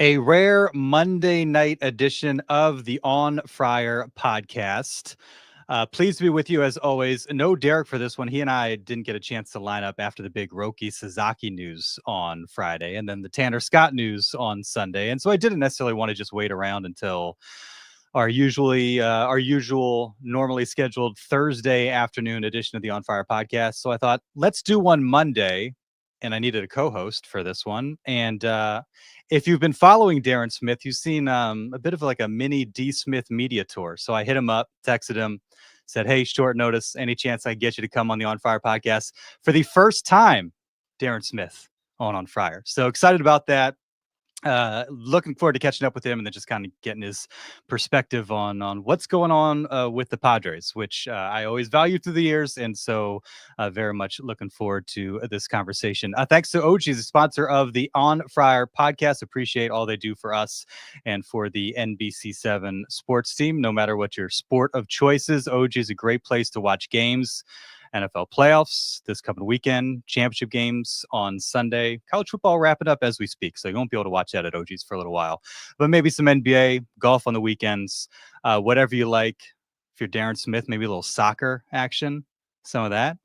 A rare Monday night edition of the On Friar podcast. Pleased to be with you as always. No Derek for this one. He and I didn't get a chance to line up after the big Roki Sasaki news on Friday and then the Tanner Scott news on Sunday. And so I didn't necessarily want to just wait around until our usual normally scheduled Thursday afternoon edition of the On Fire podcast. So I thought, let's do one Monday. And I needed a co-host for this one. And if you've been following Darren Smith, you've seen a bit of like a mini D Smith media tour. So I hit him up, texted him, said, hey, short notice, any chance I get you to come on the On Fire podcast for the first time, Darren Smith on Friar. So excited about that. Looking forward to catching up with him and then just kind of getting his perspective on what's going on with the Padres, which I always value through the years. And so very much looking forward to this conversation. Thanks to OG's, the sponsor of the On Friar podcast. Appreciate all they do for us and for the NBC7 sports team. No matter what your sport of choice is, OG is a great place to watch games. NFL playoffs this coming weekend, championship games on Sunday, college football wrapping up as we speak. So you won't be able to watch that at OG's for a little while, but maybe some NBA, golf on the weekends, whatever you like. If you're Darren Smith, maybe a little soccer action, some of that.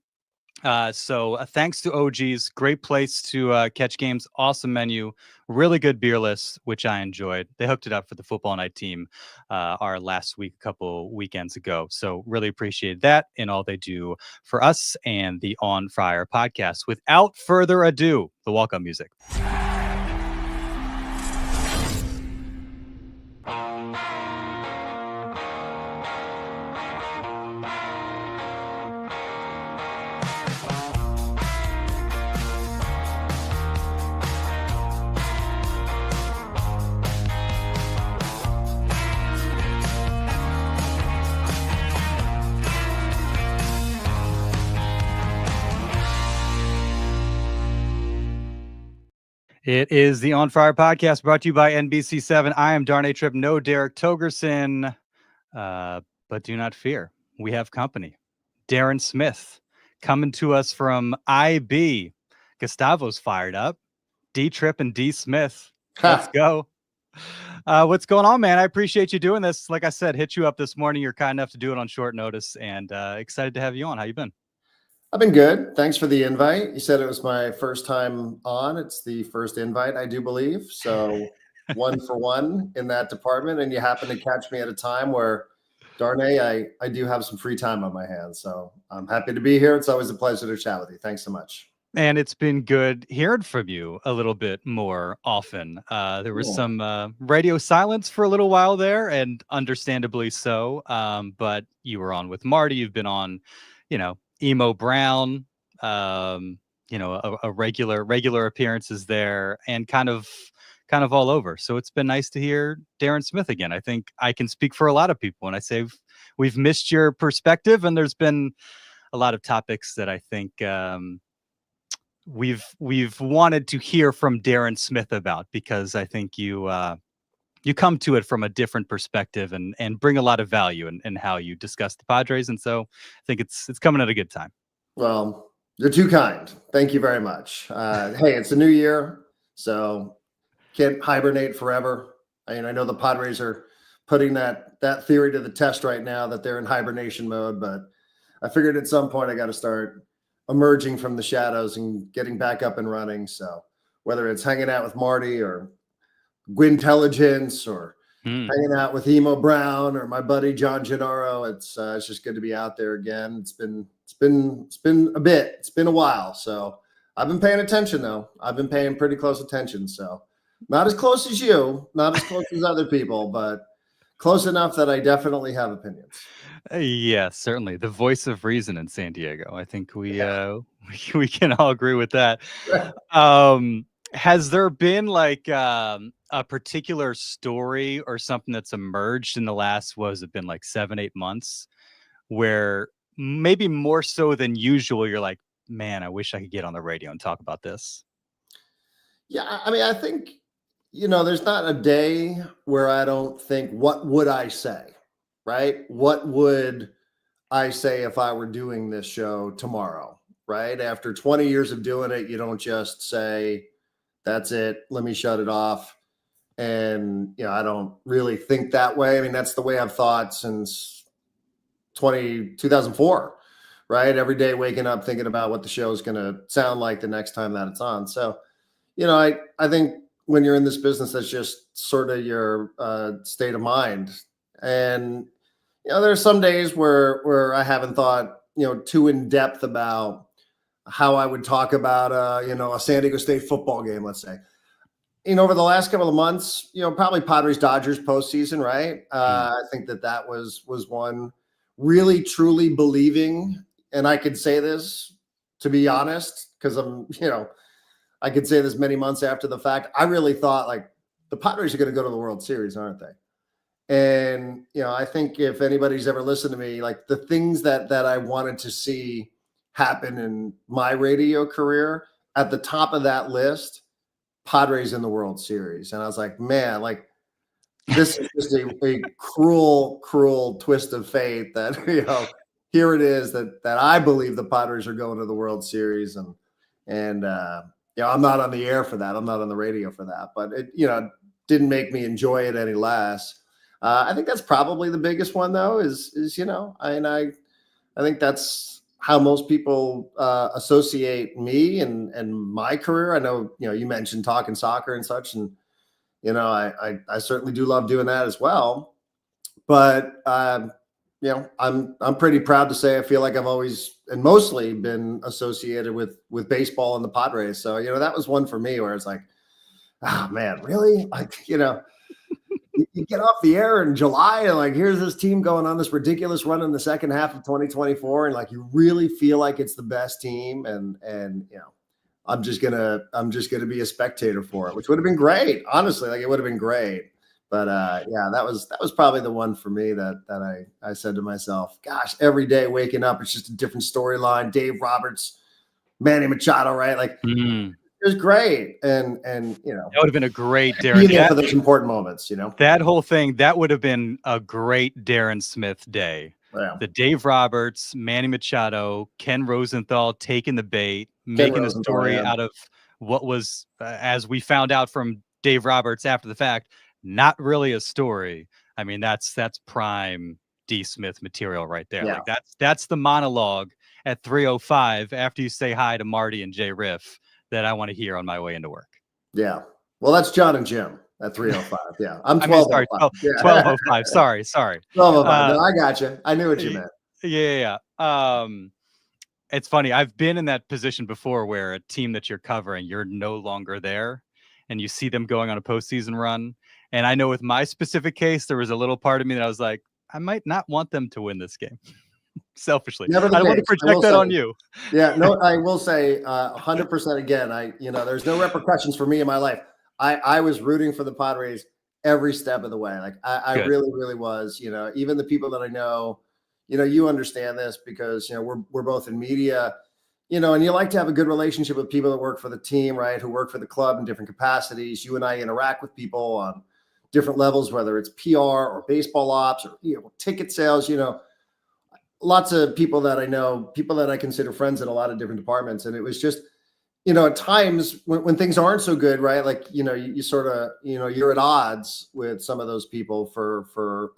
So thanks to OG's, great place to catch games, awesome menu, really good beer list, which I enjoyed. They hooked it up for the football night team our last week, a couple weekends ago. So really appreciate that and all they do for us and the On Friar podcast. Without further ado, the welcome music. It is the On Fire podcast brought to you by NBC7. I am Darnay Tripp, no Derek Togerson, but do not fear. We have company. Darren Smith coming to us from IB. Gustavo's fired up. D Tripp and D Smith. Let's go. What's going on, man? I appreciate you doing this. Like I said, hit you up this morning. You're kind enough to do it on short notice and excited to have you on. How you been? I've been good. Thanks for the invite. You said it was my first time on. It's the first invite, I do believe. So 1 for 1 in that department. And you happen to catch me at a time where, Darnay, I do have some free time on my hands. So I'm happy to be here. It's always a pleasure to chat with you. Thanks so much. And it's been good hearing from you a little bit more often. There was some radio silence for a little while there, and understandably so. But you were on with Marty. You've been on, Emo Brown, a regular appearances there, and kind of all over. So it's been nice to hear Darren Smith again. I think I can speak for a lot of people when I say we've missed your perspective, and there's been a lot of topics that I think we've wanted to hear from Darren Smith about, because I think you come to it from a different perspective and bring a lot of value in how you discuss the Padres. And so I think it's coming at a good time. Well, you're too kind. Thank you very much. Hey, it's a new year, so can't hibernate forever. I know the Padres are putting that theory to the test right now, that they're in hibernation mode, but I figured at some point I got to start emerging from the shadows and getting back up and running. So whether it's hanging out with Marty or Gwintelligence or hanging out with Emo Brown or my buddy John Gennaro, it's just good to be out there again. It's been a bit. It's been a while. So I've been paying attention though. I've been paying pretty close attention. So not as close as you, not as close as other people, but close enough that I definitely have opinions. Yeah, certainly. The voice of reason in San Diego. I think we can all agree with that. Has there been like a particular story or something that's emerged in the last, what has it been, like 7-8 months, where maybe more so than usual, you're like, man, I wish I could get on the radio and talk about this? Yeah, I mean, I think, there's not a day where I don't think, what would I say, right? What would I say if I were doing this show tomorrow, right? After 20 years of doing it, you don't just say, that's it, let me shut it off. And, I don't really think that way. I mean, that's the way I've thought since 2004, right? Every day waking up thinking about what the show is going to sound like the next time that it's on. So, I think when you're in this business, that's just sort of your state of mind. And, there's some days where I haven't thought, too in depth about how I would talk about, a San Diego State football game, let's say. Over the last couple of months, probably Padres Dodgers postseason, right? I think that was one really truly believing, and I could say this to be honest, because I could say this many months after the fact. I really thought like the Padres are going to go to the World Series, aren't they? And I think if anybody's ever listened to me, like the things that I wanted to see happen in my radio career, at the top of that list, Padres in the World Series. And I was like, man, like this is just a cruel, cruel twist of fate that, here it is that I believe the Padres are going to the World Series. And I'm not on the air for that. I'm not on the radio for that, but it, didn't make me enjoy it any less. I think that's probably the biggest one though, is, I think that's how most people associate me and my career. I know, you mentioned talking soccer and such, and, I certainly do love doing that as well. But, I'm pretty proud to say I feel like I've always and mostly been associated with baseball and the Padres. So, that was one for me where it's like, oh man, really? Like, you get off the air in July and like, here's this team going on this ridiculous run in the second half of 2024. And like, you really feel like it's the best team. And, I'm just gonna be a spectator for it, which would have been great. Honestly, like it would have been great. But that was probably the one for me that I said to myself, gosh, every day waking up, it's just a different storyline. Dave Roberts, Manny Machado, right? Like it was great. And that would have been a great Darren for those important moments, that whole thing, that would have been a great Darren Smith day. Yeah. The Dave Roberts, Manny Machado, Ken Rosenthal taking the bait, making a story out of what was, as we found out from Dave Roberts after the fact, not really a story. I mean, that's prime D. Smith material right there. Yeah. Like that's the monologue at 3:05 after you say hi to Marty and Jay Riff that I want to hear on my way into work. Yeah. Well, that's John and Jim at 3:05. Yeah. I'm 12:05. 12:05. Sorry. 12:05. No, I got you. I knew what you meant. Yeah. It's funny. I've been in that position before where a team that you're covering, you're no longer there and you see them going on a postseason run. And I know with my specific case, there was a little part of me that I was like, I might not want them to win this game. Selfishly. I don't want to project that on you. Yeah, no, I will say 100% again. There's no repercussions for me in my life. I was rooting for the Padres every step of the way. Like I really, really was, even the people that I know, you understand this because, we're both in media, and you like to have a good relationship with people that work for the team, right? Who work for the club in different capacities. You and I interact with people on different levels, whether it's PR or baseball ops or, ticket sales, lots of people that I know, people that I consider friends in a lot of different departments. And it was just, at times when things aren't so good, right? Like, you sort of, you're at odds with some of those people for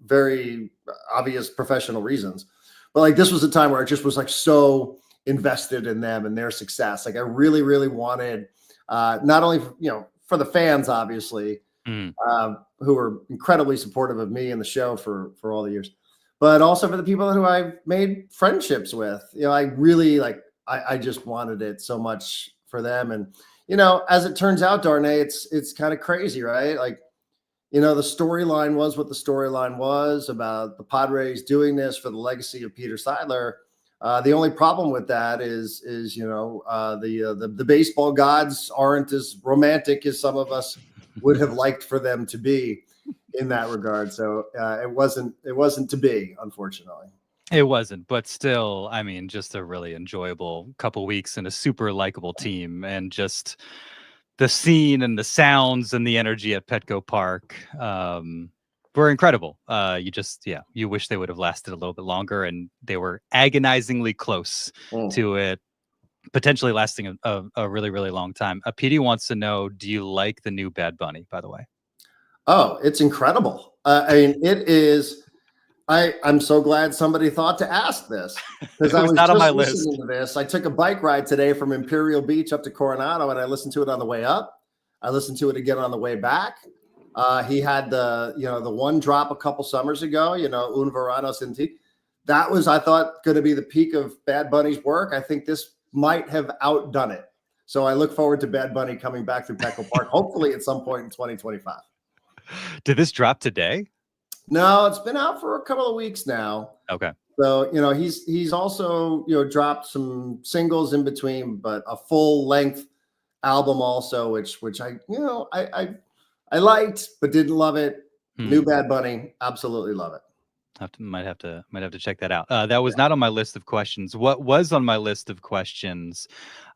very obvious professional reasons. But like, this was a time where I just was like so invested in them and their success. Like I really, really wanted, not only, for the fans, obviously, who were incredibly supportive of me and the show for all the years, but also for the people who I've made friendships with. I really I just wanted it so much for them. And, as it turns out, Darnay, it's kind of crazy, right? Like, the storyline was what the storyline was about the Padres doing this for the legacy of Peter Seidler. The only problem with that is the baseball gods aren't as romantic as some of us would have liked for them to be in that regard. So it wasn't to be, unfortunately. It wasn't, but still, I mean, just a really enjoyable couple weeks and a super likable team, and just the scene and the sounds and the energy at Petco Park were incredible. You wish they would have lasted a little bit longer, and they were agonizingly close to it potentially lasting a really, really long time. PD wants to know, do you like the new Bad Bunny, by the way? Oh, it's incredible. I mean, it is. I'm so glad somebody thought to ask this, because It I was was not on my just list. listening to this. I took a bike ride today from Imperial Beach up to Coronado, and I listened to it on the way up. I listened to it again on the way back. He had the one drop a couple summers ago, Un Verano Sin Ti. That was, I thought, going to be the peak of Bad Bunny's work. I think this might have outdone it. So I look forward to Bad Bunny coming back through Petco Park, hopefully at some point in 2025. Did this drop today? No, it's been out for a couple of weeks now. Okay. So, he's also, dropped some singles in between, but a full length album also, which I liked, but didn't love it. New Bad Bunny, absolutely love it. Might have to check that out. That was not on my list of questions. What was on my list of questions,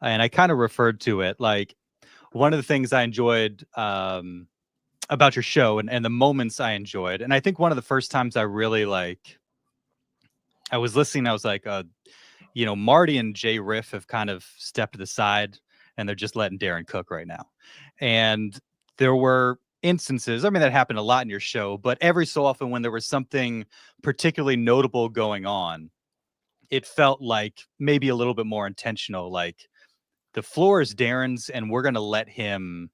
and I kind of referred to it, like one of the things I enjoyed about your show and the moments I enjoyed, and I think one of the first times I really I was listening, I was like, Marty and Jay Riff have kind of stepped to the side and they're just letting Darren cook right now. And there were instances, I mean, that happened a lot in your show, but every so often when there was something particularly notable going on, it felt like maybe a little bit more intentional. Like, the floor is Darren's and we're going to let him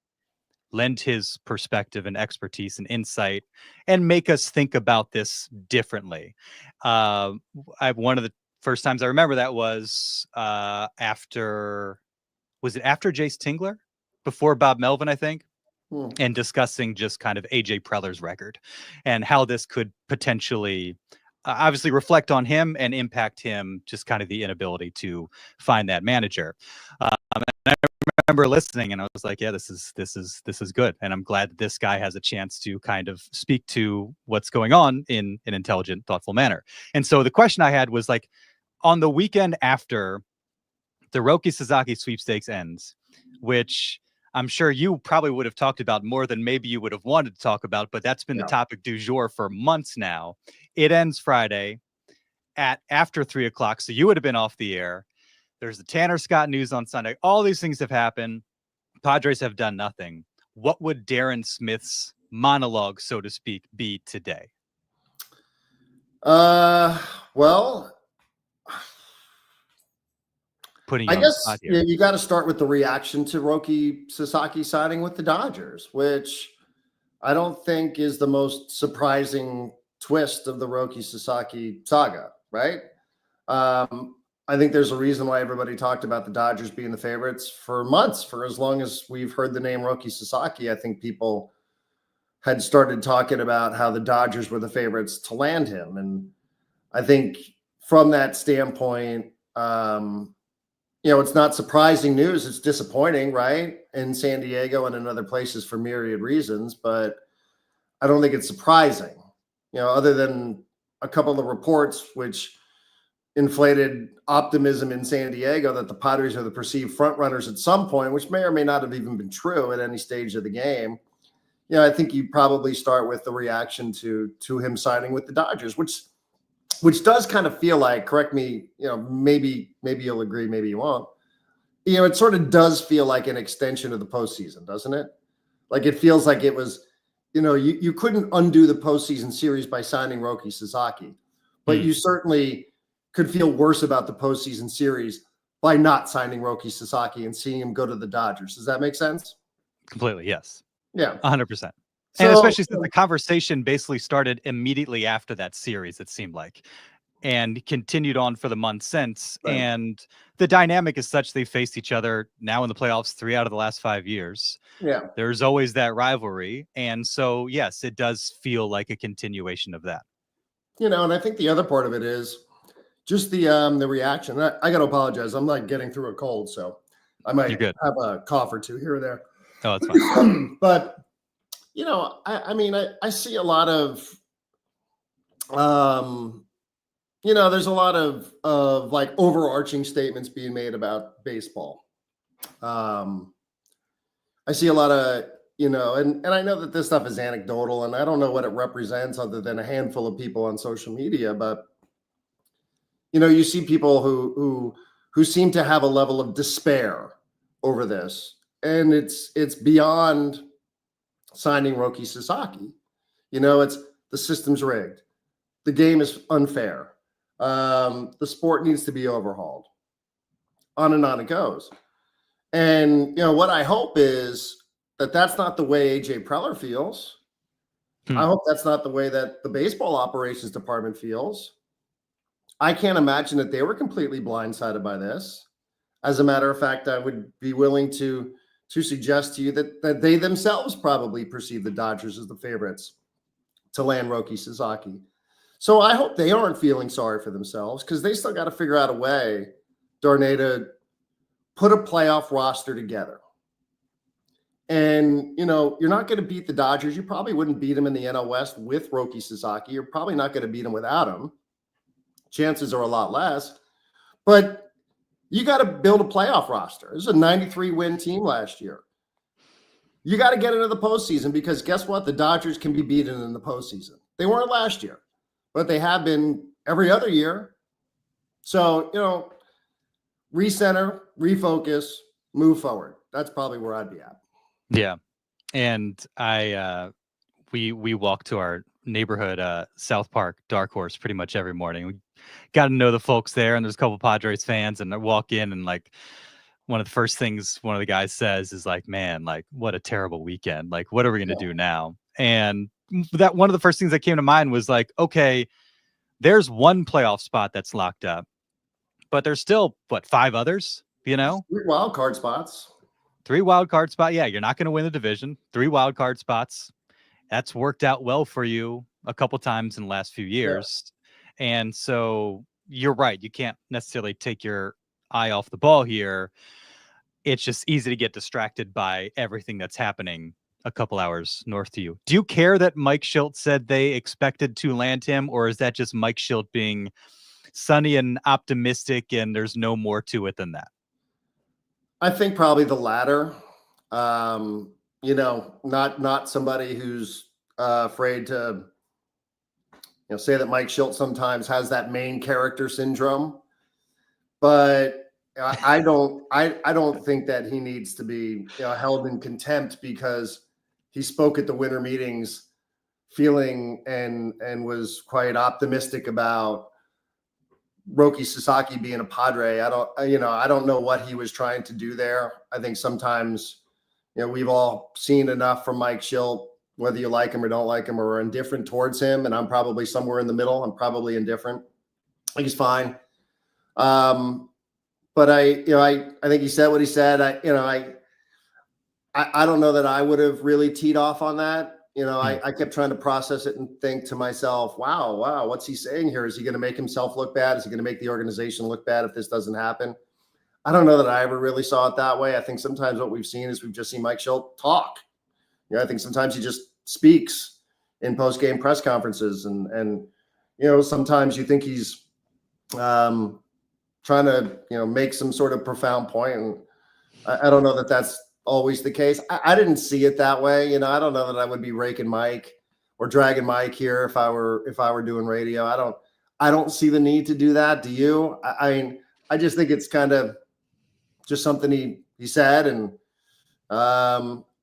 lend his perspective and expertise and insight and make us think about this differently. One of the first times I remember that was after Jace Tingler, before Bob Melvin, I think, and discussing just kind of AJ Preller's record and how this could potentially obviously reflect on him and impact him, just kind of the inability to find that manager. And I remember listening and I was like, yeah, this is good. And I'm glad that this guy has a chance to kind of speak to what's going on in an intelligent, thoughtful manner. And so the question I had was, like, on the weekend after the Roki Sasaki sweepstakes ends, which I'm sure you probably would have talked about more than maybe you would have wanted to talk about, but that's been the topic du jour for months now. It ends Friday at after 3:00. So you would have been off the air. There's the Tanner Scott news on Sunday. All these things have happened. Padres have done nothing. What would Darren Smith's monologue, so to speak, be today? Well, I guess you got to start with the reaction to Roki Sasaki signing with the Dodgers, which I don't think is the most surprising twist of the Roki Sasaki saga, right? I think there's a reason why everybody talked about the Dodgers being the favorites for months. For as long as we've heard the name Roki Sasaki, I think people had started talking about how the Dodgers were the favorites to land him. And I think from that standpoint, it's not surprising news. It's disappointing, right? In San Diego and in other places for myriad reasons, but I don't think it's surprising, other than a couple of reports which inflated optimism in San Diego that the Padres are the perceived front runners at some point, which may or may not have even been true at any stage of the game. I think you probably start with the reaction to him signing with the Dodgers, which does kind of feel like, correct me, maybe you'll agree, maybe you won't. It sort of does feel like an extension of the postseason, doesn't it? Like, it feels like it was, you couldn't undo the postseason series by signing Roki Sasaki, but you certainly could feel worse about the postseason series by not signing Roki Sasaki and seeing him go to the Dodgers. Does that make sense? Completely, yes. Yeah. 100%. And especially since the conversation basically started immediately after that series, it seemed like, and continued on for the months since. Right. And the dynamic is such they faced each other now in the playoffs 3 out of the last 5 years. Yeah. There's always that rivalry. And so, yes, it does feel like a continuation of that. And I think the other part of it is just the reaction. I got to apologize. I'm like getting through a cold, so I might have a cough or two here or there. Oh, it's fine. But I see a lot of, there's a lot of like overarching statements being made about baseball. I see a lot of, and I know that this stuff is anecdotal and I don't know what it represents other than a handful of people on social media, but you see people who who seem to have a level of despair over this. And it's beyond signing Roki Sasaki. It's the system's rigged. The game is unfair. The sport needs to be overhauled. On and on it goes. And, what I hope is that that's not the way AJ Preller feels. I hope that's not the way that the baseball operations department feels. I can't imagine that they were completely blindsided by this. As a matter of fact, I would be willing to suggest to you that they themselves probably perceive the Dodgers as the favorites to land Roki Sasaki. So I hope they aren't feeling sorry for themselves, because they still got to figure out a way, Darnay, to put a playoff roster together. And, you're not going to beat the Dodgers. You probably wouldn't beat them in the NL West with Roki Sasaki. You're probably not going to beat them without him. Chances are a lot less. But you got to build a playoff roster. It was a 93-win team last year. You got to get into the postseason, because guess what? The Dodgers can be beaten in the postseason. They weren't last year, but they have been every other year. So, recenter, refocus, move forward. That's probably where I'd be at. Yeah. And we walk to our neighborhood South Park Dark Horse pretty much every morning. We got to know the folks there, and there's a couple Padres fans, and I walk in, and like one of the first things one of the guys says is like, man, like, what a terrible weekend. Like, what are we going to do now? And that one of the first things that came to mind was like, okay, there's one playoff spot that's locked up, but there's still 5 others, 3 wild card spots. 3 wild card spots. Yeah, you're not going to win the division. 3 wild card spots. That's worked out well for you a couple times in the last few years. Yeah. And so you're right. You can't necessarily take your eye off the ball here. It's just easy to get distracted by everything that's happening a couple hours north to you. Do you care that Mike Shildt said they expected to land him, or is that just Mike Shildt being sunny and optimistic and there's no more to it than that? I think probably the latter. Not somebody who's afraid to, say that Mike Shildt sometimes has that main character syndrome, but I don't think that he needs to be held in contempt because he spoke at the winter meetings feeling and was quite optimistic about Roki Sasaki being a Padre. I don't know what he was trying to do there. I think sometimes, we've all seen enough from Mike Shildt, whether you like him or don't like him or are indifferent towards him. And I'm probably somewhere in the middle. I'm probably indifferent. I think he's fine. But I think he said what he said. I don't know that I would have really teed off on that. I kept trying to process it and think to myself, wow, what's he saying here? Is he going to make himself look bad? Is he going to make the organization look bad if this doesn't happen? I don't know that I ever really saw it that way. I think sometimes what we've seen is we've just seen Mike Shildt talk. I think sometimes he just speaks in post-game press conferences, and sometimes you think he's trying to make some sort of profound point, and I don't know that that's always the case. I didn't see it that way. I don't know that I would be raking Mike or dragging Mike here if I were doing radio. I don't see the need to do that. Do you? I just think it's kind of just something he said, and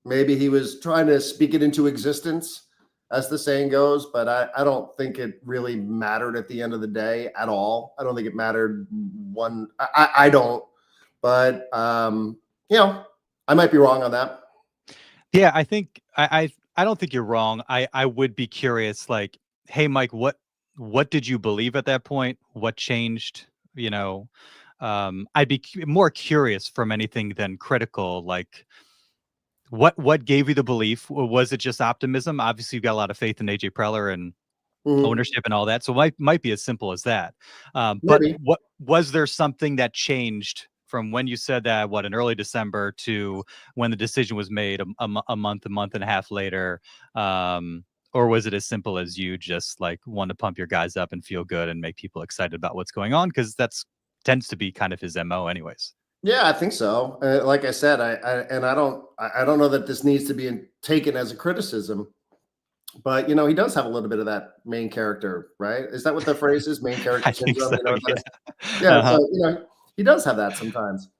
maybe he was trying to speak it into existence, as the saying goes, but I don't think it really mattered at the end of the day at all. I don't think it mattered one. I don't, but I might be wrong on that. Yeah, I think I don't think you're wrong. I would be curious, like, hey, Mike, what did you believe at that point? What changed? I'd be more curious from anything than critical. Like, what gave you the belief? Was it just optimism? Obviously, you've got a lot of faith in AJ Preller and ownership and all that, so it might be as simple as that. But what was there something that changed from when you said that, in early December, to when the decision was made a month and a half later? Or was it as simple as you just like want to pump your guys up and feel good and make people excited about what's going on? Because that's tends to be kind of his MO anyways. Yeah, I think so. Like I said, I don't know that this needs to be taken as a criticism, but he does have a little bit of that main character, right? Is that what the phrase is? Main character syndrome. So, Yeah. Uh-huh. So He does have that sometimes.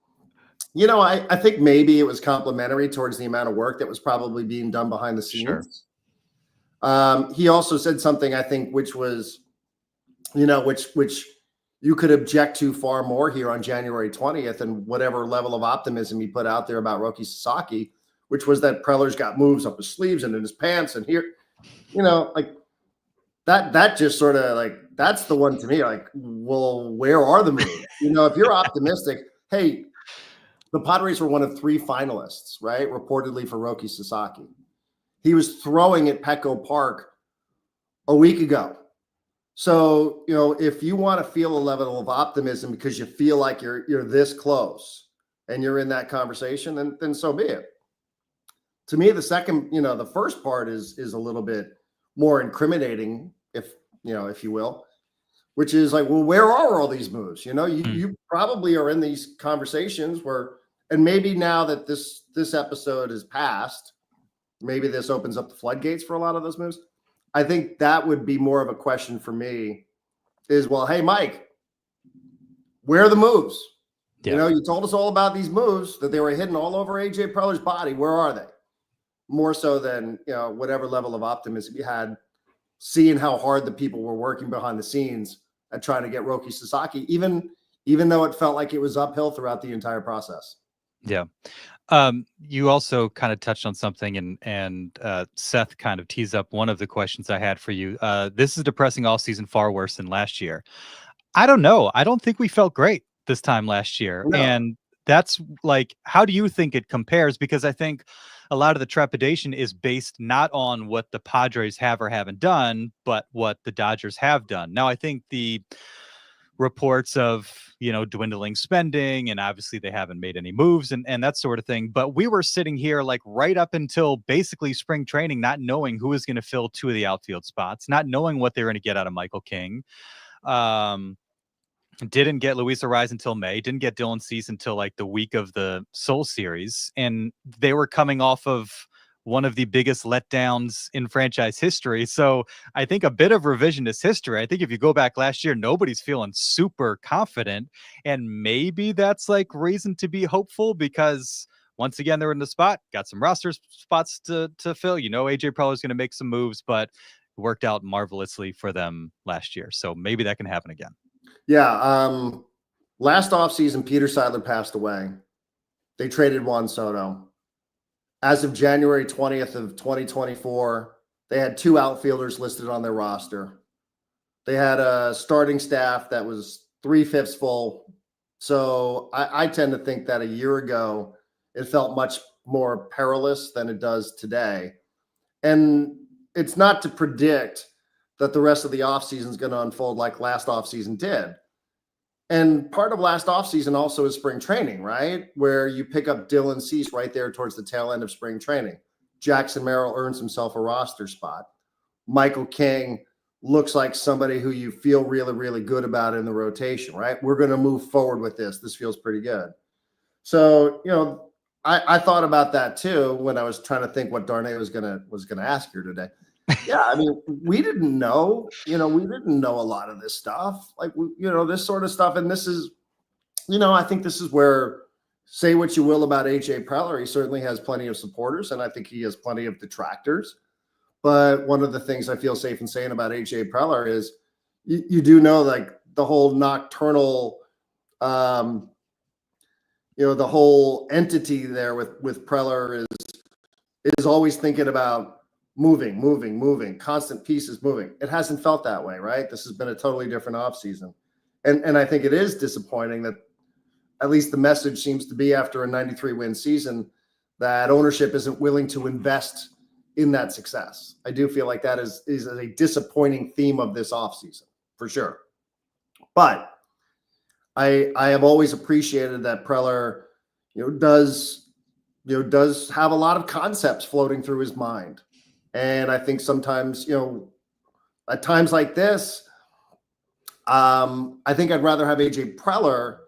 You know, I think maybe it was complimentary towards the amount of work that was probably being done behind the scenes. Sure. He also said something, I think, which was, you know, which you could object to far more here on January 20th, and whatever level of optimism he put out there about Roki Sasaki, which was that Preller's got moves up his sleeves and in his pants and here, you know, like that just sort of like, that's the one to me, like, well, where are the moves? You know, if you're optimistic, hey, the Padres were one of 3 finalists, right? Reportedly for Roki Sasaki. He was throwing at Petco Park a week ago. So, you know, if you want to feel a level of optimism because you feel like you're this close and you're in that conversation, then so be it. To me, the second, you know, the first part is a little bit more incriminating, if you will, which is like, well, where are all these moves? You know, you probably are in these conversations where, and maybe now that this episode is passed, maybe this opens up the floodgates for a lot of those moves. I think that would be more of a question for me is, well, hey, Mike, where are the moves? Yeah. You know, you told us all about these moves, that they were hidden all over AJ Preller's body. Where are they? More so than, you know, whatever level of optimism you had, seeing how hard the people were working behind the scenes at trying to get Roki Sasaki, even though it felt like it was uphill throughout the entire process. Yeah. You also kind of touched on something, and Seth kind of teased up one of the questions I had for you. This is depressing all season, far worse than last year. I don't know. I don't think we felt great this time last year. No. And that's like, how do you think it compares? Because I think a lot of the trepidation is based not on what the Padres have or haven't done, but what the Dodgers have done. Now, I think the reports of, you know, dwindling spending, and obviously they haven't made any moves and that sort of thing. But we were sitting here like right up until basically spring training, not knowing who was going to fill 2 of the outfield spots, not knowing what they were going to get out of Michael King. Didn't get Luis Ariz until May, didn't get Dylan Cease until like the week of the Soul Series. And they were coming off of one of the biggest letdowns in franchise history. So I think a bit of revisionist history. I think if you go back last year, nobody's feeling super confident. And maybe that's like reason to be hopeful, because once again, they're in the spot, got some roster spots to fill. You know, AJ Preller is going to make some moves, but it worked out marvelously for them last year. So maybe that can happen again. Yeah. Last offseason, Peter Seidler passed away. They traded Juan Soto. As of January 20th of 2024, they had 2 outfielders listed on their roster. They had a starting staff that was 3/5 full. So I tend to think that a year ago, it felt much more perilous than it does today. And it's not to predict that the rest of the offseason is going to unfold like last offseason did. And part of last offseason also is spring training, right? Where you pick up Dylan Cease right there towards the tail end of spring training. Jackson Merrill earns himself a roster spot. Michael King looks like somebody who you feel really, really good about in the rotation, right? We're going to move forward with this. This feels pretty good. So, you know, I thought about that too when I was trying to think what Darnay was gonna ask here today. Yeah, I mean, we didn't know, a lot of this stuff, like, this sort of stuff. And this is, I think this is where, say what you will about AJ Preller, he certainly has plenty of supporters, and I think he has plenty of detractors. But one of the things I feel safe in saying about AJ Preller is you do know, like, the whole nocturnal, the whole entity there with Preller is always thinking about moving, constant pieces moving. It hasn't felt that way, right? This has been a totally different offseason. And I think it is disappointing that at least the message seems to be, after a 93-win season, that ownership isn't willing to invest in that success. I do feel like that is a disappointing theme of this offseason, for sure. But I have always appreciated that Preller, does have a lot of concepts floating through his mind. And I think sometimes, at times like this, I think I'd rather have AJ Preller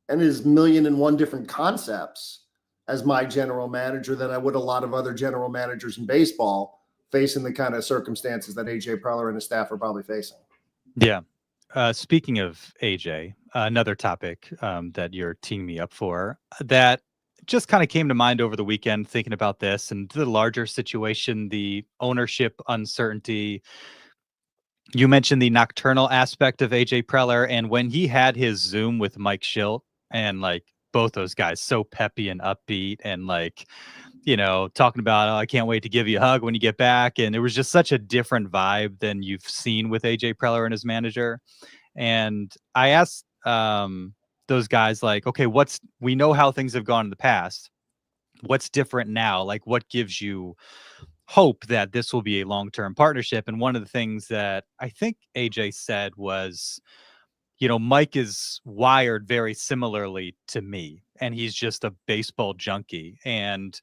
and his 1,000,001 different concepts as my general manager than I would a lot of other general managers in baseball facing the kind of circumstances that AJ Preller and his staff are probably facing. Yeah. Speaking of AJ, another topic that you're teeing me up for that just kind of came to mind over the weekend thinking about this and the larger situation, the ownership uncertainty. You mentioned the nocturnal aspect of AJ Preller, and when he had his Zoom with Mike Shildt, and like both those guys so peppy and upbeat and like, talking about, oh, I can't wait to give you a hug when you get back. And it was just such a different vibe than you've seen with AJ Preller and his manager. And I asked those guys, like, okay, we know how things have gone in the past. What's different now? Like, what gives you hope that this will be a long-term partnership? And one of the things that I think AJ said was, Mike is wired very similarly to me, and he's just a baseball junkie. And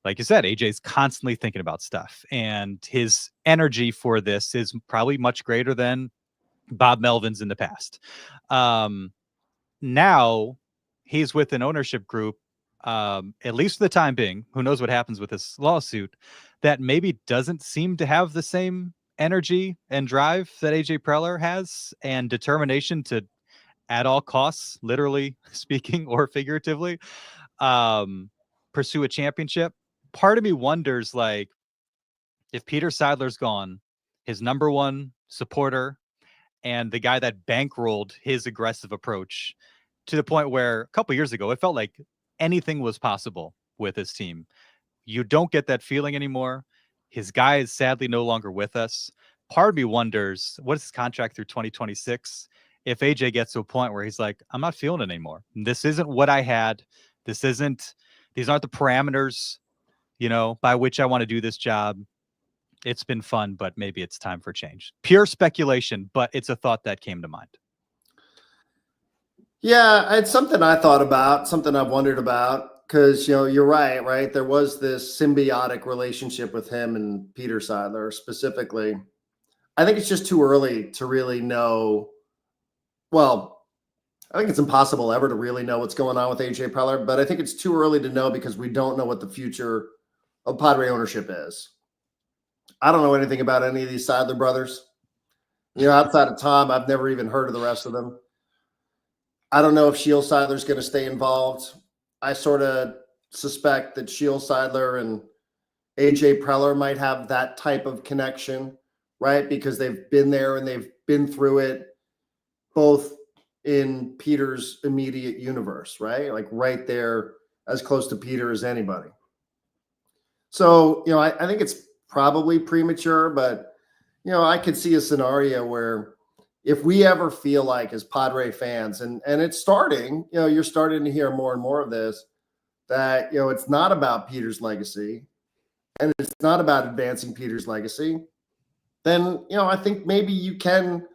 like you said, AJ's constantly thinking about stuff, and his energy for this is probably much greater than Bob Melvin's in the past. Now he's with an ownership group, at least for the time being, who knows what happens with this lawsuit, that maybe doesn't seem to have the same energy and drive that AJ Preller has, and determination to, at all costs, literally speaking or figuratively, pursue a championship. Part of me wonders, like, if Peter Seidler's gone, his number one supporter and the guy that bankrolled his aggressive approach to the point where a couple years ago, it felt like anything was possible with his team. You don't get that feeling anymore. His guy is sadly no longer with us. Part of me wonders, what is his contract through 2026? If AJ gets to a point where he's like, I'm not feeling it anymore. This isn't what I had. These aren't the parameters, by which I want to do this job. It's been fun, but maybe it's time for change. Pure speculation, but it's a thought that came to mind. Yeah, it's something I thought about, something I've wondered about, because, you're right? There was this symbiotic relationship with him and Peter Seidler specifically. I think it's just too early to really know. Well, I think it's impossible ever to really know what's going on with AJ Preller, but I think it's too early to know because we don't know what the future of Padre ownership is. I don't know anything about any of these Seidler brothers. Outside of Tom, I've never even heard of the rest of them. I don't know if Shildt Seidler's going to stay involved. I sort of suspect that Shildt Seidler and AJ Preller might have that type of connection, right? Because they've been there and they've been through it, both in Peter's immediate universe, right? Like right there, as close to Peter as anybody. So, I think it's probably premature, but, I could see a scenario where if we ever feel like, as Padre fans, and it's starting, you're starting to hear more and more of this, that, it's not about Peter's legacy and it's not about advancing Peter's legacy, then, I think maybe you can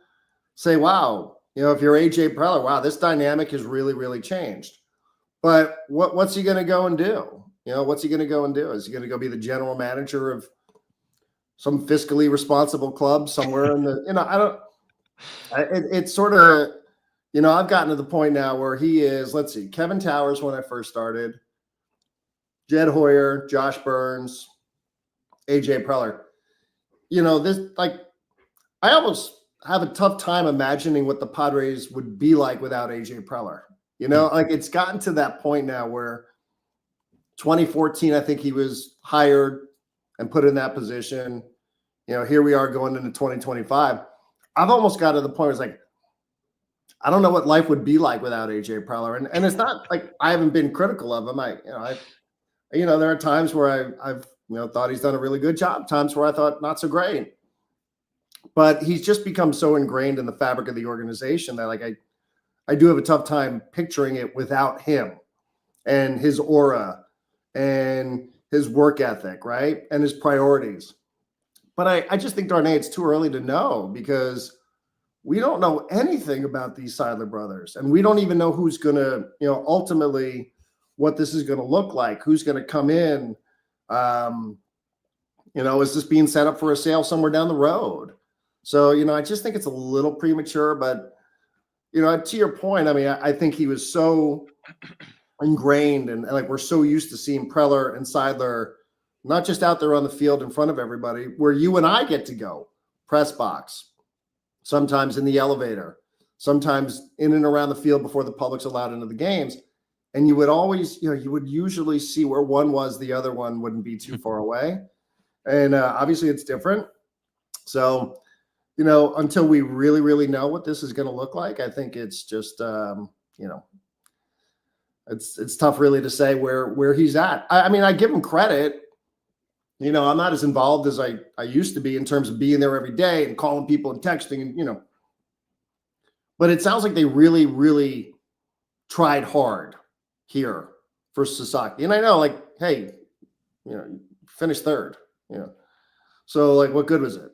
say, wow, if you're AJ Preller, wow, this dynamic has really, really changed. But what's he going to go and do? What's he going to go and do? Is he going to go be the general manager of some fiscally responsible club somewhere in the, it's sort of, I've gotten to the point now where he is, let's see, Kevin Towers when I first started, Jed Hoyer, Josh Burns, AJ Preller. This, like, I almost have a tough time imagining what the Padres would be like without AJ Preller. Like, it's gotten to that point now where 2014, I think he was hired and put in that position. Here we are going into 2025. I've almost got to the point where it's like, I don't know what life would be like without AJ Preller. And it's not like I haven't been critical of him. There are times where I've thought he's done a really good job, times where I thought not so great. But he's just become so ingrained in the fabric of the organization that, like, I do have a tough time picturing it without him and his aura and his work ethic, right? And his priorities. But I just think, Darnay, it's too early to know because we don't know anything about these Seidler brothers. And we don't even know who's going to, ultimately what this is going to look like, who's going to come in. Is this being set up for a sale somewhere down the road? So, I just think it's a little premature, but, to your point, I think he was so ingrained and like we're so used to seeing Preller and Seidler not just out there on the field in front of everybody, where you and I get to go, press box, sometimes in the elevator, sometimes in and around the field before the public's allowed into the games. And you would always, you would usually see where one was, the other one wouldn't be too far away. And obviously it's different. So, until we really, really know what this is going to look like, I think it's just, it's tough really to say where he's at. I mean, I give him credit. I'm not as involved as I used to be in terms of being there every day and calling people and texting and, but it sounds like they really, really tried hard here for Sasaki. And I know, like, hey, finished third, so like, what good was it?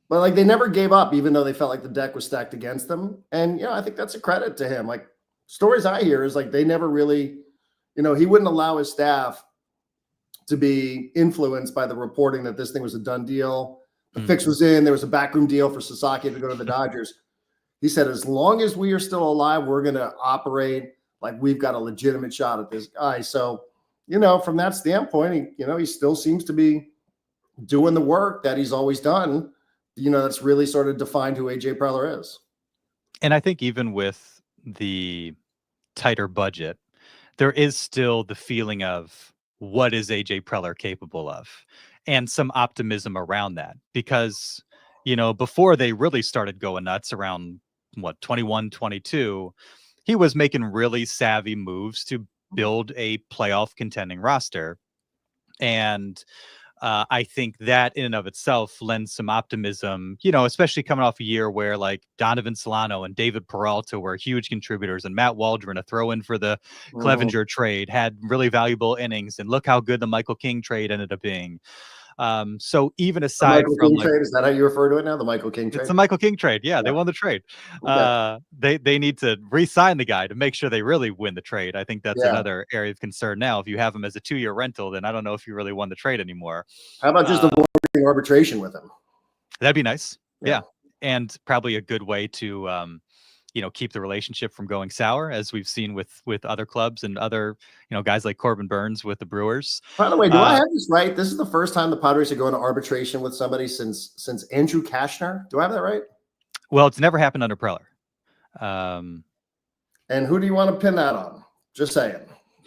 But like, they never gave up, even though they felt like the deck was stacked against them. And, I think that's a credit to him. Like, stories I hear is like, they never really, he wouldn't allow his staff to be influenced by the reporting that this thing was a done deal. The fix was in, there was a backroom deal for Sasaki to go to the Dodgers. He said, as long as we are still alive, we're going to operate like we've got a legitimate shot at this guy. So, from that standpoint, he still seems to be doing the work that he's always done. That's really sort of defined who AJ Preller is. And I think even with the tighter budget, there is still the feeling of what is AJ Preller capable of and some optimism around that, because, before they really started going nuts around 21, 22, he was making really savvy moves to build a playoff contending roster. And I think that in and of itself lends some optimism, especially coming off a year where like Donovan Solano and David Peralta were huge contributors, and Matt Waldron, a throw in for the Clevenger trade, had really valuable innings. And look how good the Michael King trade ended up being. So even aside from King trade, is that how you refer to it now? The Michael King trade? It's the Michael King trade. Yeah, they won the trade. Okay. They need to re-sign the guy to make sure they really win the trade. I think that's another area of concern now. If you have him as a 2-year rental, then I don't know if you really won the trade anymore. How about just avoiding arbitration with him? That'd be nice. Yeah. And probably a good way to keep the relationship from going sour, as we've seen with other clubs and other, guys like Corbin Burns with the Brewers. By the way, do I have this right? This is the first time the Padres are going to arbitration with somebody since Andrew Kashner. Do I have that right? Well, it's never happened under Preller. And who do you want to pin that on? Just saying.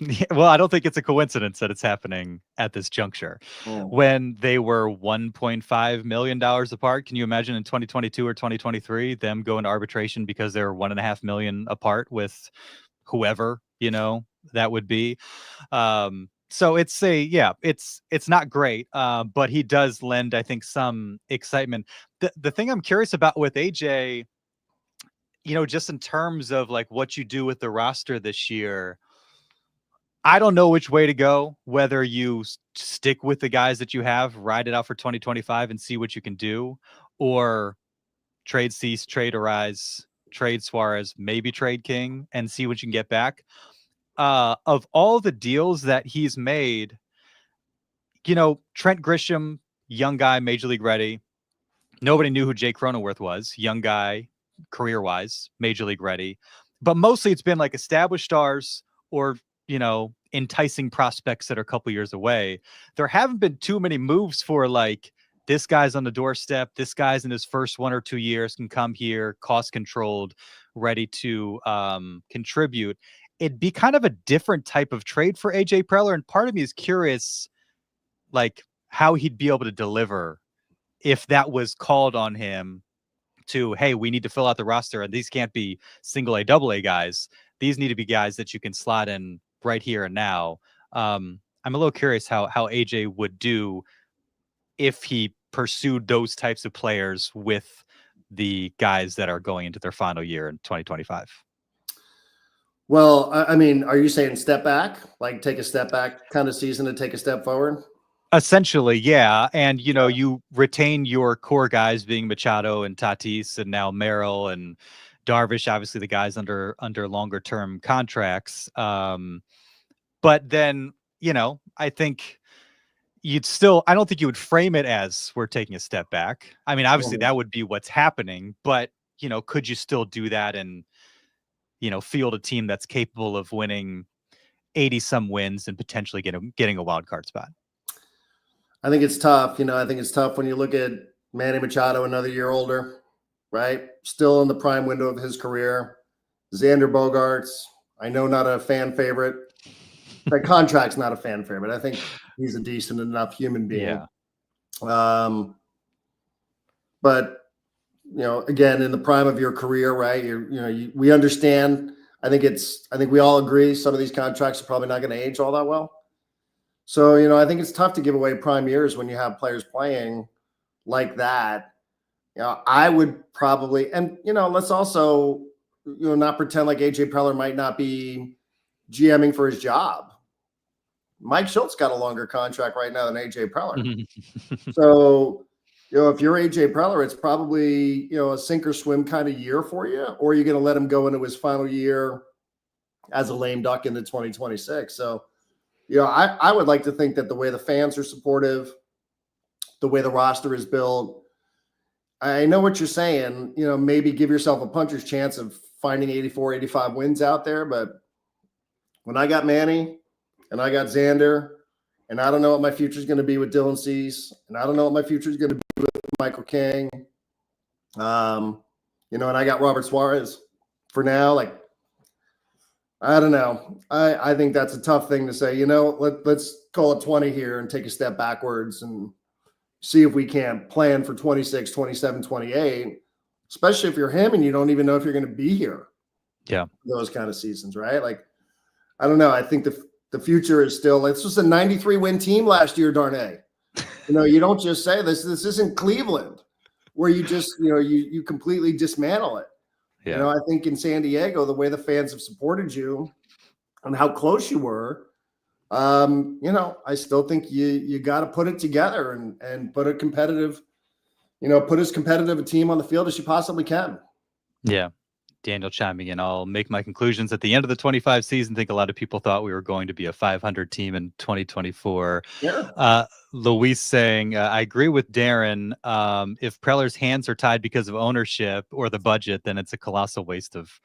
Yeah, well, I don't think it's a coincidence that it's happening at this juncture. When they were $1.5 million apart. Can you imagine in 2022 or 2023 them going to arbitration because they're $1.5 million apart with whoever that would be? So it's it's not great, but he does lend, I think, some excitement. The thing I'm curious about with AJ, just in terms of like what you do with the roster this year, I don't know which way to go, whether you stick with the guys that you have, ride it out for 2025 and see what you can do, or trade Cease, trade Arise, trade Suarez, maybe trade King and see what you can get back. Of all the deals that he's made, Trent Grisham, young guy, major league ready. Nobody knew who Jake Cronenworth was, young guy, career-wise, major league ready. But mostly it's been like established stars or enticing prospects that are a couple years away. There haven't been too many moves for like, this guy's on the doorstep, this guy's in his first 1 or 2 years, can come here, cost controlled, ready to contribute. It'd be kind of a different type of trade for AJ Preller. And part of me is curious, like, how he'd be able to deliver if that was called on him to, hey, we need to fill out the roster, and these can't be single A, double A guys. These need to be guys that you can slot in right here and now. I'm a little curious how AJ would do if he pursued those types of players with the guys that are going into their final year in 2025. Well, I mean, are you saying step back, like take a step back kind of season to take a step forward? Essentially, yeah. And, you retain your core guys being Machado and Tatis and now Merrill and Darvish, obviously the guys under longer term contracts. But then, I think I don't think you would frame it as we're taking a step back. I mean, obviously that would be what's happening, but, could you still do that and, field a team that's capable of winning 80 some wins and potentially getting a wild card spot? I think it's tough. I think it's tough when you look at Manny Machado, another year older. right? Still in the prime window of his career. Xander Bogaerts, I know not a fan favorite. That contract's not a fan favorite. I think he's a decent enough human being. Yeah. But again, in the prime of your career, right? We understand. I think we all agree some of these contracts are probably not going to age all that well. So, I think it's tough to give away prime years when you have players playing like that. I would probably, and let's also, not pretend like AJ Preller might not be GMing for his job. Mike Shildt got a longer contract right now than AJ Preller. So, if you're AJ Preller, it's probably, a sink or swim kind of year for you, or you're going to let him go into his final year as a lame duck into 2026. So, I would like to think that the way the fans are supportive, the way the roster is built, I know what you're saying, maybe give yourself a puncher's chance of finding 84, 85 wins out there. But when I got Manny and I got Xander, and I don't know what my future is going to be with Dylan Cease, and I don't know what my future is going to be with Michael King, and I got Robert Suarez for now. Like, I don't know. I think that's a tough thing to say. Let's call it 20 here and take a step backwards and see if we can plan for 26, 27, 28, especially if you're him and you don't even know if you're going to be here. Yeah. Those kind of seasons, right? Like, I don't know. I think the future is still, this was a 93 win team last year, Darnay. You don't just say this isn't Cleveland where you just, you completely dismantle it. Yeah. I think in San Diego, the way the fans have supported you and how close you were, I still think you got to put it together and put a competitive, put as competitive a team on the field as you possibly can. Yeah. Daniel chiming in. I'll make my conclusions at the end of the 25 season. I think a lot of people thought we were going to be a 500 team in 2024. Yeah. Luis saying, I agree with Darren. If Preller's hands are tied because of ownership or the budget, then it's a colossal waste of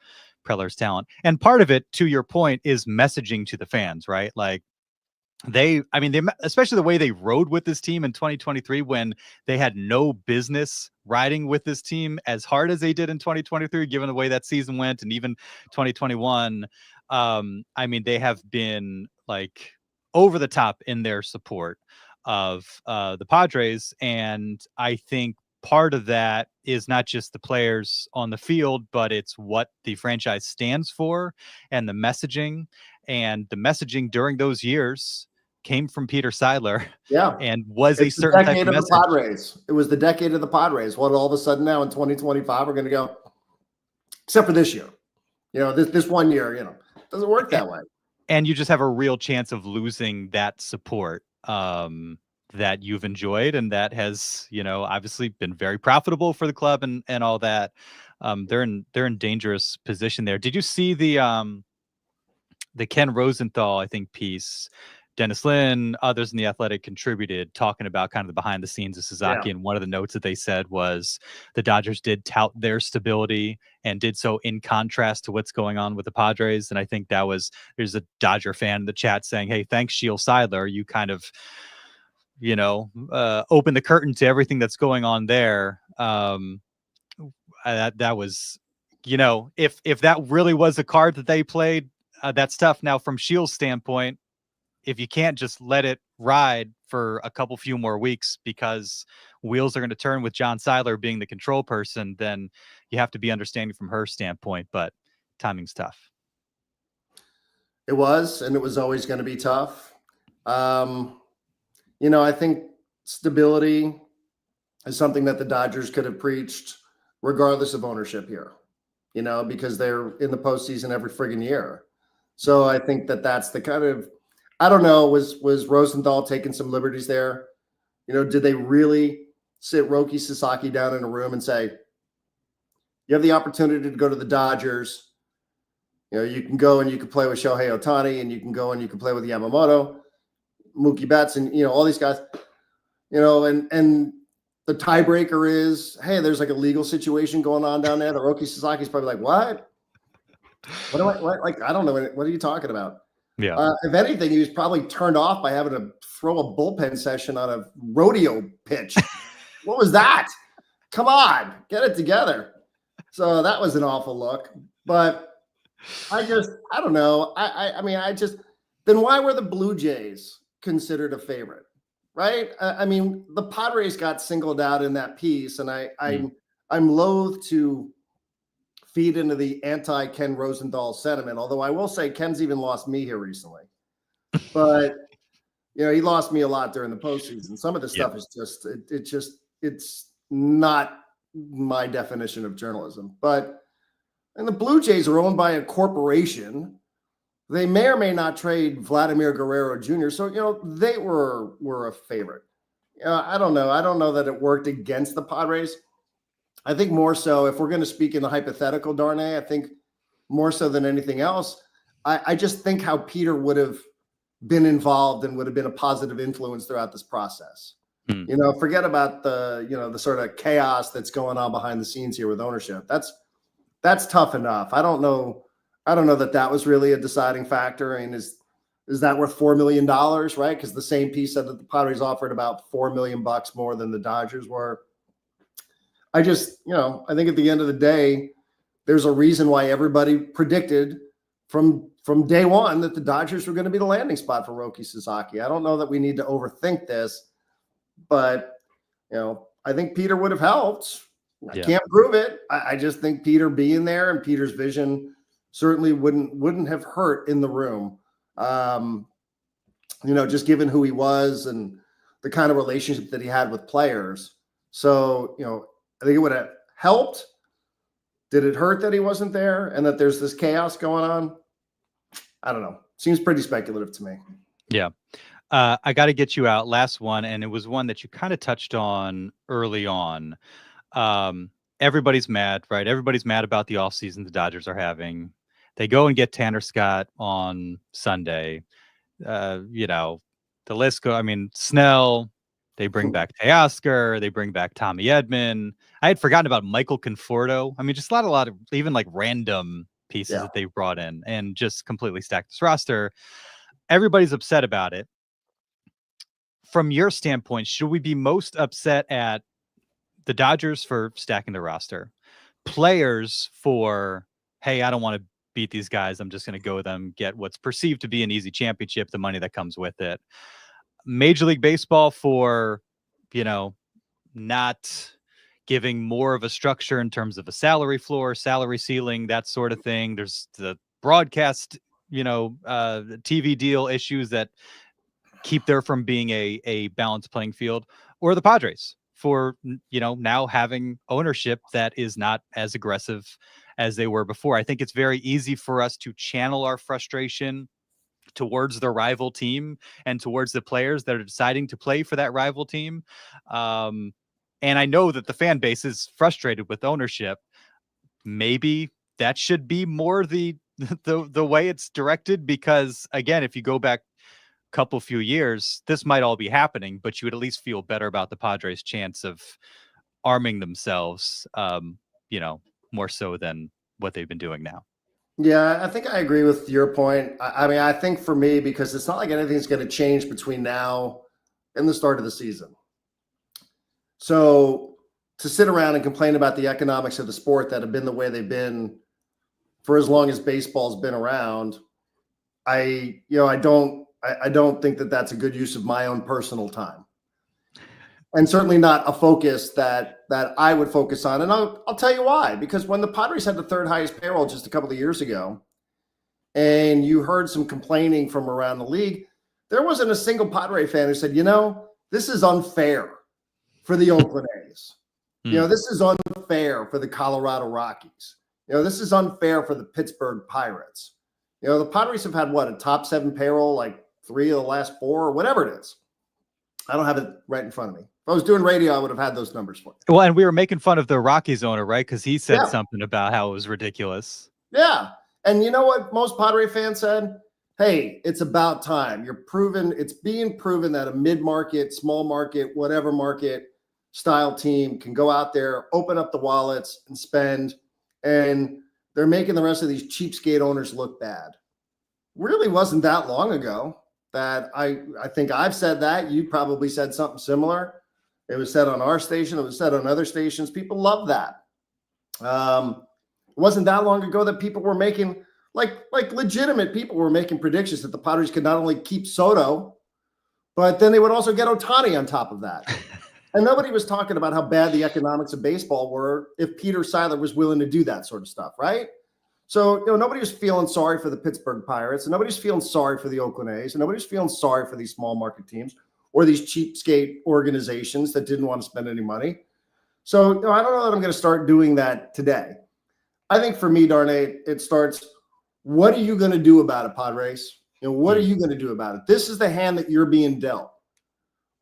Preller's talent. And part of it, to your point, is messaging to the fans, right? Like, they especially the way they rode with this team in 2023 when they had no business riding with this team as hard as they did in 2023, given the way that season went, and even 2021. They have been like over the top in their support of the Padres. And I think part of that is not just the players on the field, but it's what the franchise stands for and the messaging. And the messaging during those years came from Peter Seidler. Yeah. And was a certain type of message. The Padres. It was the decade of the Padres. What all of a sudden now in 2025 we're going to go, except for this year. This 1 year, doesn't work that way. And you just have a real chance of losing that support that you've enjoyed and that has, obviously been very profitable for the club and all that. They're in dangerous position there. Did you see the Ken Rosenthal, I think, piece? Dennis Lin, others in The Athletic contributed, talking about kind of the behind the scenes of Sasaki. Yeah. And one of the notes that they said was the Dodgers did tout their stability and did so in contrast to what's going on with the Padres. And I think there's a Dodger fan in the chat saying, hey, thanks, Shildt Seidler. You kind of, open the curtain to everything that's going on there. That was, if that really was a card that they played, that's tough. Now, from Shield's standpoint, if you can't just let it ride for a few more weeks because wheels are going to turn with John Seidler being the control person, then you have to be understanding from her standpoint, but timing's tough. It was, and it was always going to be tough. I think stability is something that the Dodgers could have preached regardless of ownership here, because they're in the postseason every friggin' year. So I think that's the kind of, I don't know, was Rosenthal taking some liberties there? Did they really sit Roki Sasaki down in a room and say, you have the opportunity to go to the Dodgers. You can go and you can play with Shohei Ohtani, and you can go and you can play with Yamamoto, Mookie Betts, and, all these guys, and the tiebreaker is, hey, there's like a legal situation going on down there. The Roki Sasaki's probably like, what? What? I don't know. What are you talking about? Yeah. If anything, he was probably turned off by having to throw a bullpen session on a rodeo pitch. What was that? Come on, get it together. So that was an awful look. But I don't know. I mean, then why were the Blue Jays considered a favorite? Right? I mean, the Padres got singled out in that piece, and I'm loath to feed into the anti-Ken Rosenthal sentiment, although I will say Ken's even lost me here recently. But he lost me a lot during the postseason. Some of the stuff is it's not my definition of journalism. And the Blue Jays are owned by a corporation. They may or may not trade Vladimir Guerrero Jr. So, they were a favorite. I don't know. I don't know that it worked against the Padres. I think more so, if we're going to speak in the hypothetical, Darnay, I think more so than anything else, I just think how Peter would have been involved and would have been a positive influence throughout this process. Forget about the sort of chaos that's going on behind the scenes here with ownership. That's tough enough. I don't know that was really a deciding factor. I mean, is that worth $4 million, right? Because the same piece said that the Padres offered about $4 million more than the Dodgers were. I think at the end of the day, there's a reason why everybody predicted from day one that the Dodgers were going to be the landing spot for Roki Sasaki. I don't know that we need to overthink this, but I think Peter would have helped. I can't prove it. I just think Peter being there and Peter's vision certainly wouldn't have hurt in the room. Just given who he was and the kind of relationship that he had with players. So, I think it would have helped. Did it hurt that he wasn't there and that there's this chaos going on? I don't know. Seems pretty speculative to me. Yeah. I got to get you out. Last one. And it was one that you kind of touched on early on. Everybody's mad, right? Everybody's mad about the offseason the Dodgers are having. They go and get Tanner Scott on Sunday. The list go. I mean, Snell. They bring back Teoscar. They bring back Tommy Edman. I had forgotten about Michael Conforto. I mean, just a lot of even like random pieces that they brought in and just completely stacked this roster. Everybody's upset about it. From your standpoint, should we be most upset at the Dodgers for stacking the roster, players for, hey, I don't want to beat these guys, I'm just going to go with them, get what's perceived to be an easy championship, the money that comes with it, Major League Baseball for, not giving more of a structure in terms of a salary floor, salary ceiling, that sort of thing. There's the broadcast, TV deal issues that keep there from being a balanced playing field, or the Padres for, now having ownership that is not as aggressive as they were before. I think it's very easy for us to channel our frustration towards the rival team and towards the players that are deciding to play for that rival team. And I know that the fan base is frustrated with ownership. Maybe that should be more the way it's directed, because again, if you go back a few years, this might all be happening, but you would at least feel better about the Padres' chance of arming themselves, more so than what they've been doing now. Yeah, I think I agree with your point. I mean, I think for me, because it's not like anything's going to change between now and the start of the season. So to sit around and complain about the economics of the sport that have been the way they've been for as long as baseball's been around, I don't think that that's a good use of my own personal time. And certainly not a focus that I would focus on. And I'll tell you why. Because when the Padres had the third highest payroll just a couple of years ago, and you heard some complaining from around the league, there wasn't a single Padre fan who said, this is unfair for the Oakland A's. This is unfair for the Colorado Rockies. This is unfair for the Pittsburgh Pirates. The Padres have had, a top 7 payroll, like 3 of the last 4 or whatever it is. I don't have it right in front of me. If I was doing radio, I would have had those numbers for you. Well, and we were making fun of the Rockies owner, right? Because he said something about how it was ridiculous. Yeah. And you know what most Padre fans said? Hey, it's about time. It's being proven that a mid-market, small market, whatever market style team can go out there, open up the wallets and spend, and they're making the rest of these cheapskate owners look bad. Really wasn't that long ago that I think I've said that. You probably said something similar. It was said on our station. It was said on other stations. People love that. wasn't that long ago that people were making like legitimate people were making predictions that the Padres could not only keep Soto, but then they would also get Ohtani on top of that. And nobody was talking about how bad the economics of baseball were if Peter Seidler was willing to do that sort of stuff, right? So, nobody was feeling sorry for the Pittsburgh Pirates, and nobody's feeling sorry for the Oakland A's, and nobody's feeling sorry for these small market teams or these cheapskate organizations that didn't want to spend any money. So, I don't know that I'm going to start doing that today. I think for me, Darnay, it starts, what are you going to do about it, Padres? What are you going to do about it? This is the hand that you're being dealt.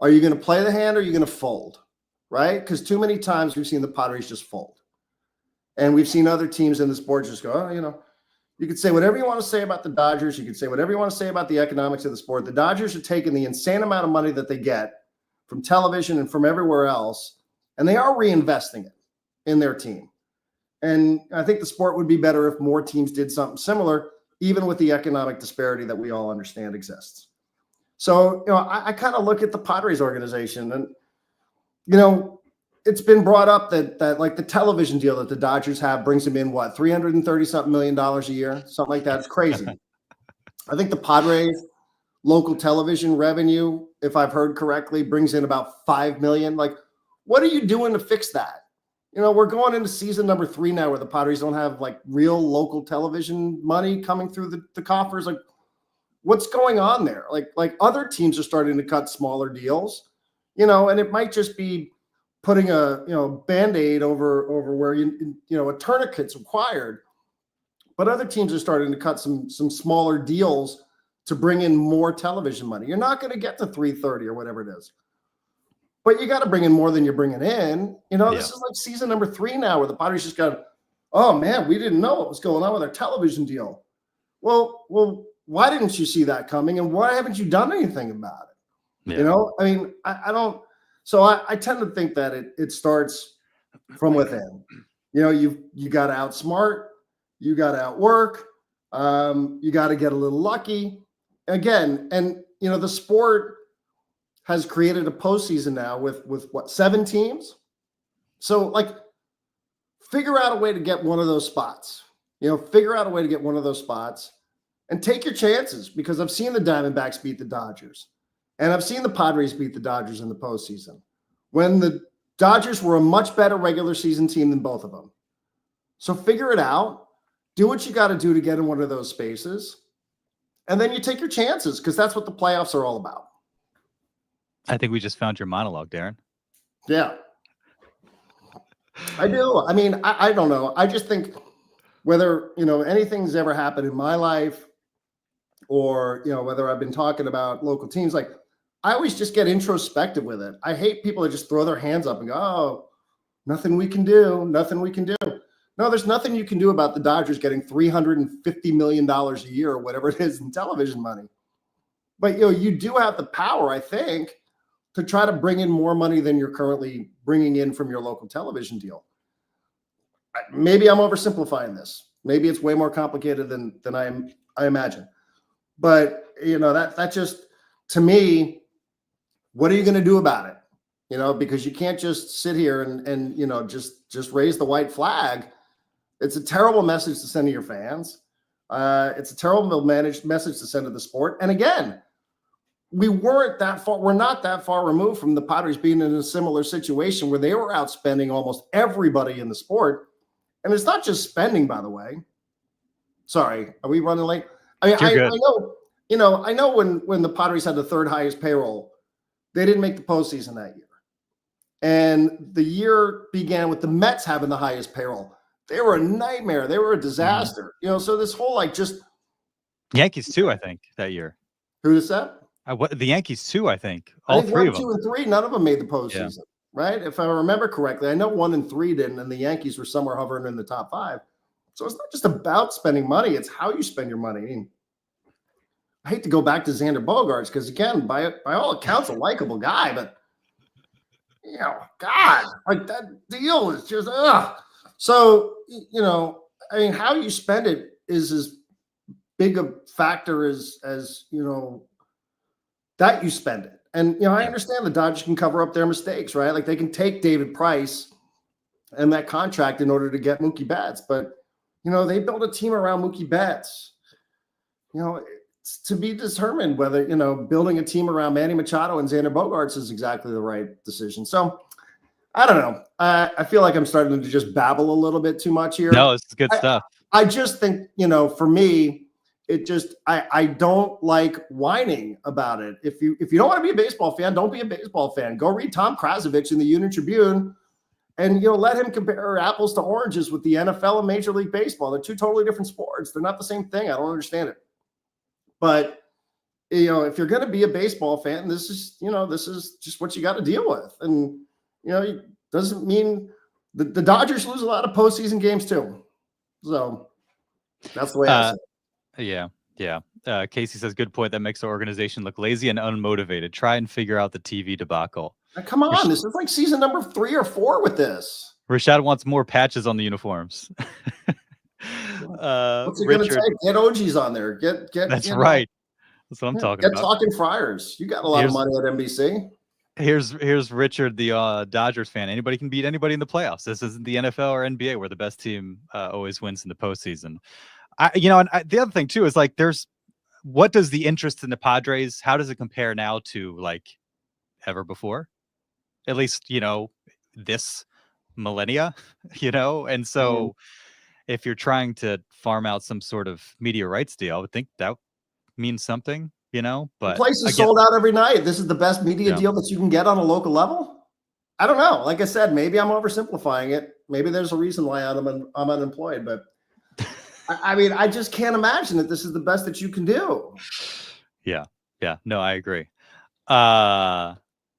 Are you going to play the hand or are you going to fold, right? Because too many times we've seen the Padres just fold. And we've seen other teams in the sport just go, oh, you could say whatever you want to say about the Dodgers. You could say whatever you want to say about the economics of the sport. The Dodgers are taking the insane amount of money that they get from television and from everywhere else, and they are reinvesting it in their team. And I think the sport would be better if more teams did something similar, even with the economic disparity that we all understand exists. So, I kind of look at the Padres organization and, it's been brought up that like the television deal that the Dodgers have brings them in what, $330-something million a year, something like that. It's crazy. I think the Padres local television revenue, if I've heard correctly, brings in about $5 million. Like, what are you doing to fix that? We're going into season number 3 now where the Padres don't have like real local television money coming through the coffers. Like, what's going on there? Like other teams are starting to cut smaller deals, and it might just be putting a Band-Aid over where a tourniquet's required. But other teams are starting to cut some smaller deals to bring in more television money. You're not going to get to 330 or whatever it is. But you got to bring in more than you're bringing in. This is like season number 3 now where the Padres just got, oh man, we didn't know what was going on with our television deal. Well, why didn't you see that coming? And why haven't you done anything about it? Yeah. I don't. So I tend to think that it starts from within. You got to outsmart, you got to outwork, you got to get a little lucky. Again, and the sport has created a postseason now with what, 7 teams? So like, figure out a way to get one of those spots. Figure out a way to get one of those spots and take your chances, because I've seen the Diamondbacks beat the Dodgers. And I've seen the Padres beat the Dodgers in the postseason when the Dodgers were a much better regular season team than both of them. So figure it out. Do what you got to do to get in one of those spaces. And then you take your chances, because that's what the playoffs are all about. I think we just found your monologue, Darren. Yeah. I do. I don't know. I just think whether, anything's ever happened in my life or, whether I've been talking about local teams, like I always just get introspective with it. I hate people that just throw their hands up and go, oh, nothing we can do. Nothing we can do. No, there's nothing you can do about the Dodgers getting $350 million a year or whatever it is in television money. But, you do have the power, I think, to try to bring in more money than you're currently bringing in from your local television deal. Maybe I'm oversimplifying this. Maybe it's way more complicated than I imagine. But, that just, to me, what are you going to do about it? Because you can't just sit here and just raise the white flag. It's a terrible message to send to your fans. It's a terrible message to send to the sport. And again, we're not that far removed from the Padres being in a similar situation where they were outspending almost everybody in the sport. And it's not just spending, by the way. Sorry, are we running late? I know, I know when the Padres had the 3rd highest payroll, they didn't make the postseason that year. And the year began with the Mets having the highest payroll. They were a nightmare. They were a disaster. So this whole just Yankees too, I think, that year. Who is that? The Yankees too, I think. All 3 of them. 1, 2, and 3, none of them made the postseason, right? If I remember correctly, I know 1 and 3 didn't, and the Yankees were somewhere hovering in the top 5. So it's not just about spending money; it's how you spend your money. I hate to go back to Xander Bogaerts because, again, by all accounts, a likable guy, but God, like that deal is just ugh. So how you spend it is as big a factor as that you spend it. And, I understand the Dodgers can cover up their mistakes, right? Like they can take David Price and that contract in order to get Mookie Betts. But, they built a team around Mookie Betts. It's to be determined whether, building a team around Manny Machado and Xander Bogaerts is exactly the right decision. So I don't know. I feel like I'm starting to just babble a little bit too much here. No, it's good stuff. I just think, for me, it just I don't like whining about it. If you don't want to be a baseball fan, don't be a baseball fan. Go read Tom Krasovich in the Union Tribune and let him compare apples to oranges with the NFL and Major League Baseball. They're two totally different sports. They're not the same thing. I don't understand it. But if you're going to be a baseball fan, this is just what you got to deal with. And it doesn't mean the Dodgers lose a lot of postseason games too. So that's the way I see it. Yeah. Casey says, good point. That makes the organization look lazy and unmotivated. Try and figure out the TV debacle. Now, come on. This is like season number 3 or 4 with this. Rashad wants more patches on the uniforms. What's he going to say? Get OGs on there. Get. That's right. That's what I'm talking about. Get talking Friars. You got a lot of money at NBC. Here's Richard, the Dodgers fan. Anybody can beat anybody in the playoffs. This isn't the NFL or NBA where the best team always wins in the postseason. The other thing too is like, what does the interest in the Padres? How does it compare now to like ever before? At least this millennia, and so if you're trying to farm out some sort of media rights deal, I would think that means something, but the place is sold out every night. This is the best media deal that you can get on a local level. I don't know. Like I said, maybe I'm oversimplifying it. Maybe there's a reason why I'm unemployed, but I just can't imagine that this is the best that you can do. Yeah. No, I agree.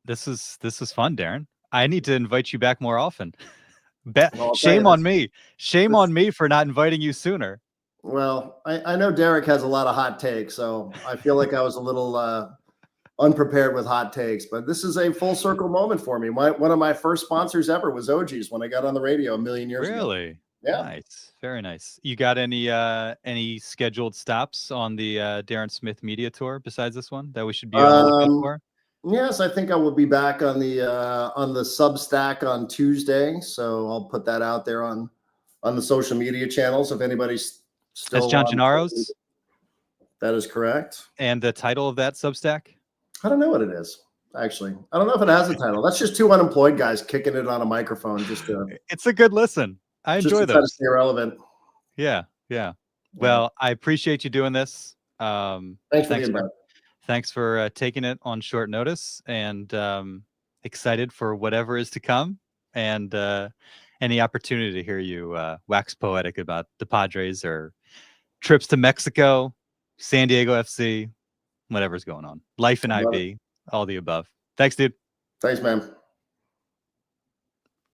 This is fun, Darren. I need to invite you back more often. Shame on me. Shame on me for not inviting you sooner. Well, I know Derek has a lot of hot takes, so I feel like I was a little unprepared with hot takes, but this is a full circle moment for me. One of my first sponsors ever was OG's when I got on the radio a million years ago. Really? Yeah. Nice. Very nice. You got any scheduled stops on the Darren Smith media tour besides this one that we should be on the lookout for? Yes, I think I will be back on the Substack on Tuesday, so I'll put that out there on the social media channels if anybody's still. That's John Gennaro's? That is correct. And the title of that Substack? I don't know what it is, actually. I don't know if it has a title. That's just two unemployed guys kicking it on a microphone. It's a good listen. I enjoy those. Try to stay relevant. Yeah. Well, I appreciate you doing this. Thanks for the invite. Thanks for taking it on short notice, and excited for whatever is to come, and any opportunity to hear you wax poetic about the Padres or trips to Mexico, San Diego FC, whatever's going on. Life in IB, all the above. Thanks, dude. Thanks, man.